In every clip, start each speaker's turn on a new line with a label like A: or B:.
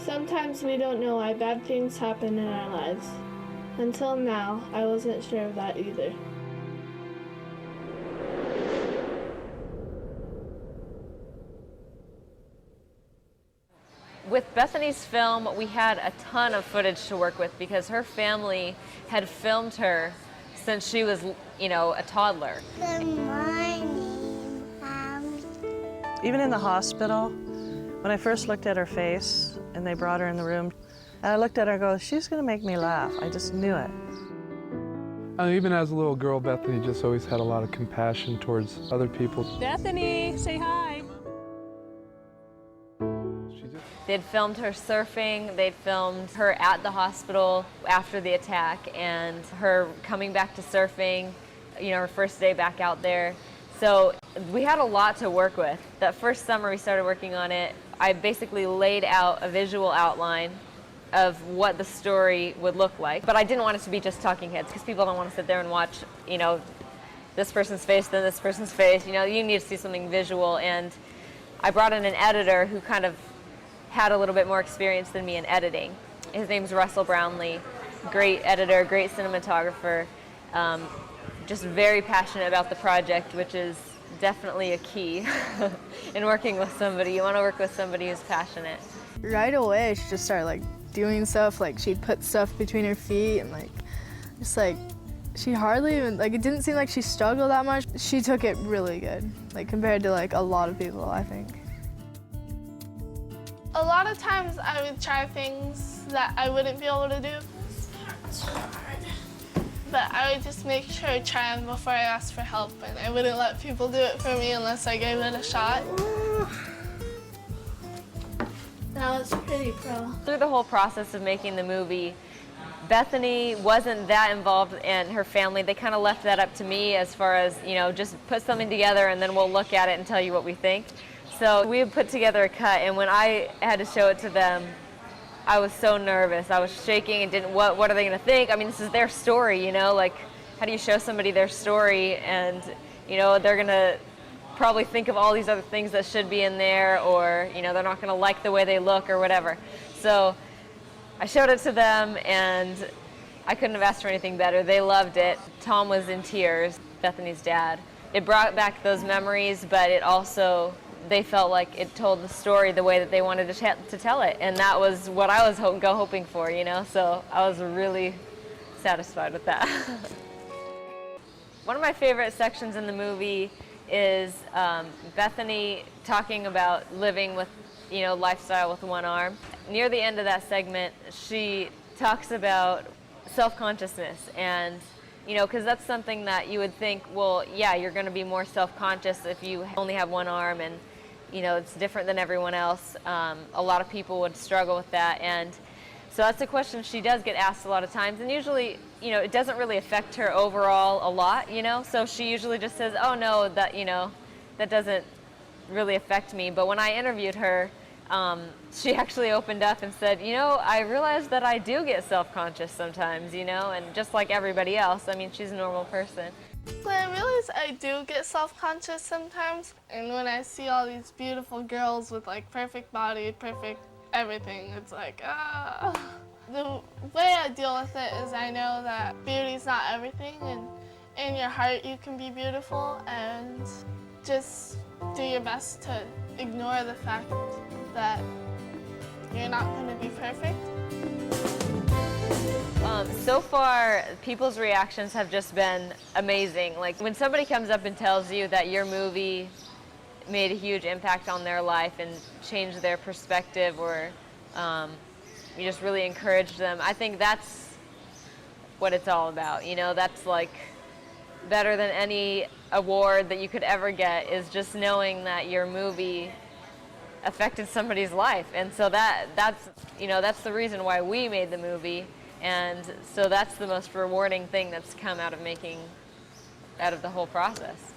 A: Sometimes we don't know why bad things happen in our lives. Until now, I wasn't sure of that either.
B: With Bethany's film, we had a ton of footage to work with because her family had filmed her since she was, a toddler.
C: Good morning, Mom.
D: Even in the hospital, when I first looked at her face and they brought her in the room, and I looked at her and go, she's gonna make me laugh. I just knew it.
E: Even as a little girl, Bethany just always had a lot of compassion towards other people.
F: Bethany, say hi.
B: They'd filmed her surfing, they'd filmed her at the hospital after the attack, and her coming back to surfing, her first day back out there. So we had a lot to work with. That first summer we started working on it, I basically laid out a visual outline of what the story would look like. But I didn't want it to be just talking heads, because people don't want to sit there and watch, this person's face, then this person's face. You need to see something visual. And I brought in an editor who kind of had a little bit more experience than me in editing. His name's Russell Brownlee. Great editor, great cinematographer, just very passionate about the project, which is definitely a key in working with somebody. You want to work with somebody who's passionate.
G: Right away, she just started doing stuff, she'd put stuff between her feet and she hardly even, it didn't seem like she struggled that much. She took it really good, compared to a lot of people, I think.
A: A lot of times I would try things that I wouldn't be able to do. It's hard. But I would just make sure to try them before I asked for help, and I wouldn't let people do it for me unless I gave it a shot. That was pretty pro.
B: Through the whole process of making the movie, Bethany wasn't that involved, and her family, they kind of left that up to me as far as, just put something together and then we'll look at it and tell you what we think. So we had put together a cut, and when I had to show it to them, I was so nervous. I was shaking and didn't, what are they gonna think? I mean, this is their story, how do you show somebody their story and, they're gonna probably think of all these other things that should be in there, or, they're not gonna like the way they look or whatever. So I showed it to them, and I couldn't have asked for anything better. They loved it. Tom was in tears, Bethany's dad. It brought back those memories, but it also, they felt like it told the story the way that they wanted to tell it, and that was what I was hoping for, so I was really satisfied with that. One of my favorite sections in the movie is Bethany talking about living with, lifestyle with one arm. Near the end of that segment, she talks about self-consciousness, and because that's something that you would think, well, yeah, you're going to be more self-conscious if you only have one arm, and it's different than everyone else. A lot of people would struggle with that, and so that's a question she does get asked a lot of times, and usually, it doesn't really affect her overall a lot, so she usually just says, oh no, that, that doesn't really affect me. But when I interviewed her, she actually opened up and said, I realized that I do get self-conscious sometimes, and just like everybody else, I mean, she's a normal person.
A: Well, I realize I do get self-conscious sometimes, and when I see all these beautiful girls with perfect body, perfect everything, it's The way I deal with it is I know that beauty's not everything, and in your heart you can be beautiful, and just do your best to ignore the fact that you're not going to be perfect.
B: So far, people's reactions have just been amazing. When somebody comes up and tells you that your movie made a huge impact on their life and changed their perspective, or you just really encouraged them, I think that's what it's all about. That's better than any award that you could ever get, is just knowing that your movie affected somebody's life. And so that's the reason why we made the movie. And so that's the most rewarding thing that's come out of the whole process.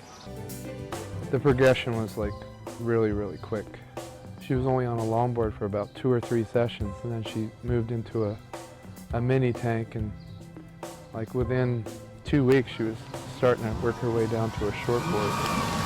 E: The progression was really, really quick. She was only on a longboard for about 2 or 3 sessions, and then she moved into a mini tank, and within 2 weeks she was starting to work her way down to a shortboard.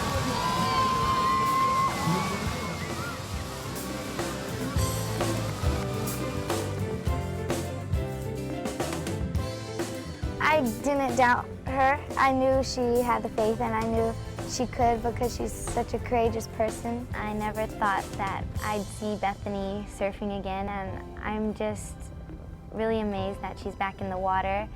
C: didn't doubt her. I knew she had the faith and I knew she could because she's such a courageous person. I never thought that I'd see Bethany surfing again, and I'm just really amazed that she's back in the water.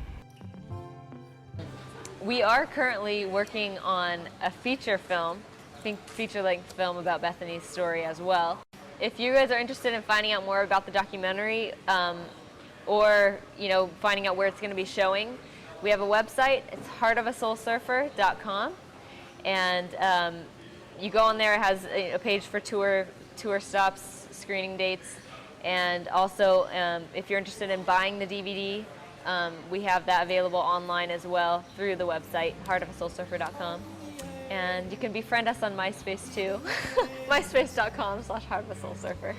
B: We are currently working on a feature film, I think feature-length film about Bethany's story as well. If you guys are interested in finding out more about the documentary, or finding out where it's going to be showing, we have a website. It's heartofasoulsurfer.com, and you go on there. It has a page for tour stops, screening dates, and also if you're interested in buying the DVD, we have that available online as well through the website heartofasoulsurfer.com. And you can befriend us on MySpace too, myspace.com/heartofasoulsurfer.